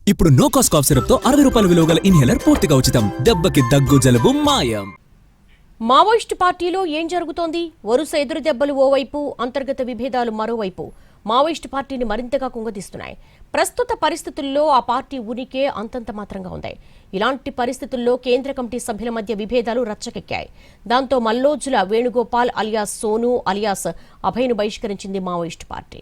ఇప్పుడు no cost cough syrup తో 60 రూపాయల విలువ గల ఇన్హేలర్ పూర్తిగా ఉచితం. దెబ్బకి దగ్గు జలుబు మాయం. మావోయిస్టు పార్టీలో ఏం జరుగుతోంది? వరుస ఎదురు దెబ్బలు ఓవైపు, అంతర్గత విభేదాలు మరోవైపు మావోయిస్టు పార్టీని మరింతగా కుంగదీస్తున్నాయి. ప్రస్తుత పరిస్థితుల్లో ఆ పార్టీ ఉనికే అంతంత మాత్రంగా ఉంది. ఇలాంటి పరిస్థితుల్లో కేంద్ర కమిటీ సభ్యుల మధ్య విభేదాలు రచ్చకెక్కాయి. దాంతో మల్లోజుల వేణుగోపాల్ అలియాస్ సోను అలియాస్ అభయ్ను బహిష్కరించింది మావోయిస్టు పార్టీ.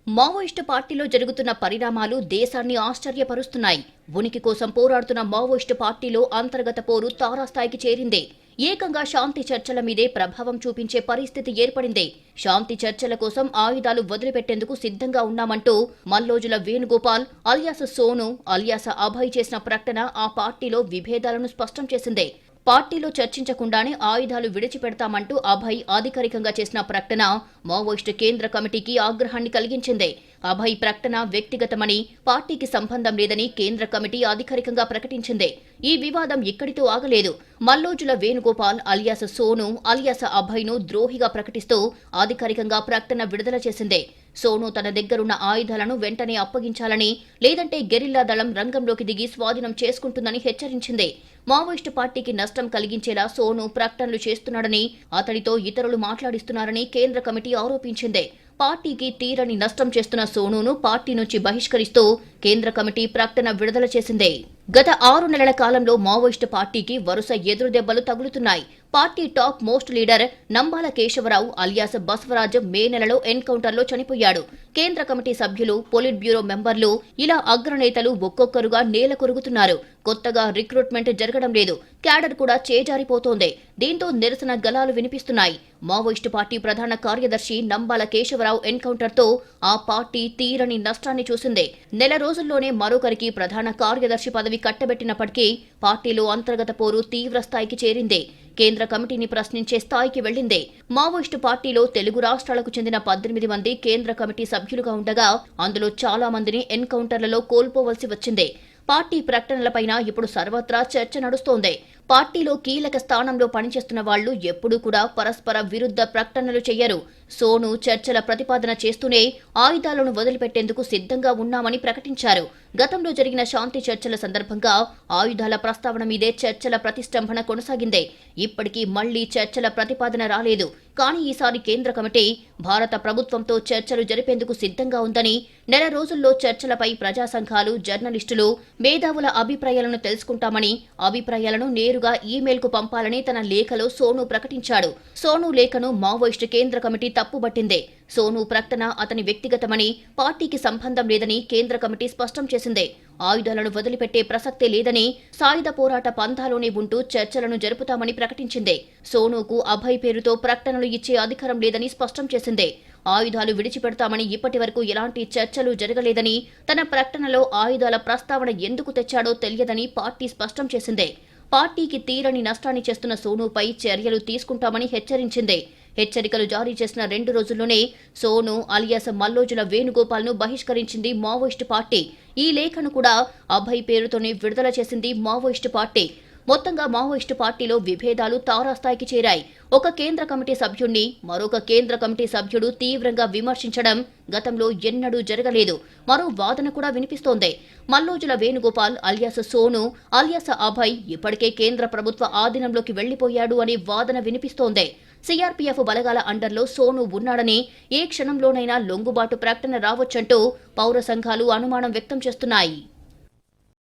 మావోయిస్టు పార్టీలో జరుగుతున్న పరిణామాలు దేశాన్ని ఆశ్చర్యపరుస్తున్నాయి. ఉనికి కోసం పోరాడుతున్న మావోయిస్టు పార్టీలో అంతర్గత పోరు తారాస్థాయికి చేరింది. ఏకంగా శాంతి చర్చల మీదే ప్రభావం చూపించే పరిస్థితి ఏర్పడింది. శాంతి చర్చల కోసం ఆయుధాలు వదిలిపెట్టేందుకు సిద్ధంగా ఉన్నామంటూ మల్లోజుల వేణుగోపాల్ అలియాస్ సోను అలియాస్ అభయ్ చేసిన ప్రకటన ఆ పార్టీలో విభేదాలను స్పష్టం చేసింది. పార్టీలో చర్చించకుండానే ఆయుధాలు విడిచిపెడతామంటూ అభయ్ అధికారికంగా చేసిన ప్రకటన మావోయిస్టు కేంద్ర కమిటీకి ఆగ్రహాన్ని కలిగించింది. అభయ్ ప్రకటన వ్యక్తిగతమని, పార్టీకి సంబంధం లేదని కేంద్ర కమిటీ అధికారికంగా ప్రకటించింది. ఈ వివాదం ఇక్కడితో ఆగలేదు. మల్లోజుల వేణుగోపాల్ అలియాస్ సోను అలియాస్ అభయ్ను ద్రోహిగా ప్రకటిస్తూ అధికారికంగా ప్రకటన విడుదల చేసింది. సోను తన దగ్గరున్న ఆయుధాలను వెంటనే అప్పగించాలని, లేదంటే గెరిల్లా దళం రంగంలోకి దిగి స్వాధీనం చేసుకుంటుందని హెచ్చరించింది. మావోయిస్టు పార్టీకి నష్టం కలిగించేలా సోను ప్రకటనలు చేస్తున్నాడని, అతడితో ఇతరులు మాట్లాడిస్తున్నారని కేంద్ర కమిటీ ఆరోపించింది. పార్టీకి తీరని నష్టం చేస్తున్న సోనును పార్టీ నుంచి బహిష్కరిస్తూ కేంద్ర కమిటీ ప్రకటన విడుదల చేసింది. గత 6 నెలల కాలంలో మావోయిస్టు పార్టీకి వరుస ఎదురుదెబ్బలు తగులుతున్నాయి. Party top most leader Nambala Keshavarao alias Basavaraj May నెలలో ఎన్కౌంటర్లో చనిపోయాడు. కేంద్ర కమిటీ సభ్యులు, పొలిట్ బ్యూరో మెంబర్లు ఇలా అగ్రనేతలు ఒక్కొక్కరుగా నేల కొరుగుతున్నారు. కొత్తగా రిక్రూట్మెంట్ జరగడం లేదు. క్యాడర్ కూడా చేజారిపోతోంది. దీంతో నిరసన గళాలు వినిపిస్తున్నాయి. మావోయిస్టు పార్టీ ప్రధాన కార్యదర్శి నంబాల కేశవరావు ఎన్కౌంటర్తో ఆ పార్టీ తీరని నష్టాన్ని చూసింది. నెల రోజుల్లోనే మరొకరికి ప్రధాన కార్యదర్శి పదవి కట్టబెట్టినప్పటికీ పార్టీలో అంతర్గత పోరు తీవ్ర స్థాయికి చేరింది. కేంద్ర కమిటీని ప్రశ్నించే స్థాయికి వెళ్లింది. మావోయిస్టు పార్టీలో తెలుగు రాష్ట్రాలకు చెందిన 18 మంది కేంద్ర కమిటీ సభ్యులుగా ఉండగా అందులో చాలా మందిని ఎన్కౌంటర్లలో కోల్పోవలసి వచ్చింది. పార్టీ ప్రకటనలపైన ఇప్పుడు సర్వత్రా చర్చ నడుస్తోంది. పార్టీలో కీలక స్థానంలో పనిచేస్తున్న వాళ్లు ఎప్పుడూ కూడా పరస్పర విరుద్ధ ప్రకటనలు చెయ్యరు. సోను చర్చల ప్రతిపాదన చేస్తూనే ఆయుధాలను వదిలిపెట్టేందుకు సిద్ధంగా ఉన్నామని ప్రకటించారు. గతంలో జరిగిన శాంతి చర్చల సందర్భంగా ఆయుధాల ప్రస్తావన మీదే చర్చల ప్రతిష్టంభన కొనసాగింది. ఇప్పటికీ మళ్లీ చర్చల ప్రతిపాదన రాలేదు. కానీ ఈసారి కేంద్ర కమిటీ భారత ప్రభుత్వంతో చర్చలు జరిపేందుకు సిద్ధంగా ఉందని, నెల రోజుల్లో చర్చలపై ప్రజా సంఘాలు, జర్నలిస్టులు, మేధావుల అభిప్రాయాలను తెలుసుకుంటామని, అభిప్రాయాలను నేరుగా ఈమెయిల్కు పంపాలని తన లేఖలో సోను ప్రకటించాడు. సోను లేఖను మావోయిస్టు కేంద్ర కమిటీ తప్పుబట్టింది. సోను ప్రకటన అతని వ్యక్తిగతమని, పార్టీకి సంబంధం లేదని కేంద్ర కమిటీ స్పష్టం చేసింది. ఆయుధాలను వదిలిపెట్టే ప్రసక్తే లేదని, సాయుధ పోరాట పంథాలోనే ఉంటూ చర్చలను జరుపుతామని ప్రకటించింది. సోనుకు అభయ్ పేరుతో ప్రకటనలు ఇచ్చే అధికారం లేదని స్పష్టం చేసింది. ఆయుధాలు విడిచిపెడతామని ఇప్పటి వరకు ఎలాంటి చర్చలు జరగలేదని, తన ప్రకటనలో ఆయుధాల ప్రస్తావన ఎందుకు తెచ్చాడో తెలియదని పార్టీ స్పష్టం చేసింది. పార్టీకి తీరని నష్టాన్ని చేస్తున్న సోనుపై చర్యలు తీసుకుంటామని హెచ్చరించింది. హెచ్చరికలు జారీ చేసిన 2 రోజుల్లోనే సోను అలియాస్ మల్లోజుల వేణుగోపాల్ను బహిష్కరించింది మావోయిస్టు పార్టీ. ఈ లేఖను కూడా అభయ్ పేరుతోనే విడుదల చేసింది మావోయిస్టు పార్టీ. మొత్తంగా మావోయిస్టు పార్టీలో విభేదాలు తారాస్థాయికి చేరాయి. ఒక కేంద్ర కమిటీ సభ్యుణ్ణి మరొక కేంద్ర కమిటీ సభ్యుడు తీవ్రంగా విమర్శించడం గతంలో ఎన్నడూ జరగలేదు. మరో వాదన కూడా వినిపిస్తోంది. మల్లోజుల వేణుగోపాల్ అలియాస్ సోను అలియాస్ అభయ్ ఇప్పటికే కేంద్ర ప్రభుత్వ ఆధీనంలోకి వెళ్లిపోయాడు అనే వాదన వినిపిస్తోంది. సిఆర్పీఎఫ్ బలగాల అండర్లో సోను ఉన్నాడని, ఏ క్షణంలోనైనా లొంగుబాటు ప్రకటన రావచ్చంటూ పౌర సంఘాలు అనుమానం వ్యక్తం చేస్తున్నాయి.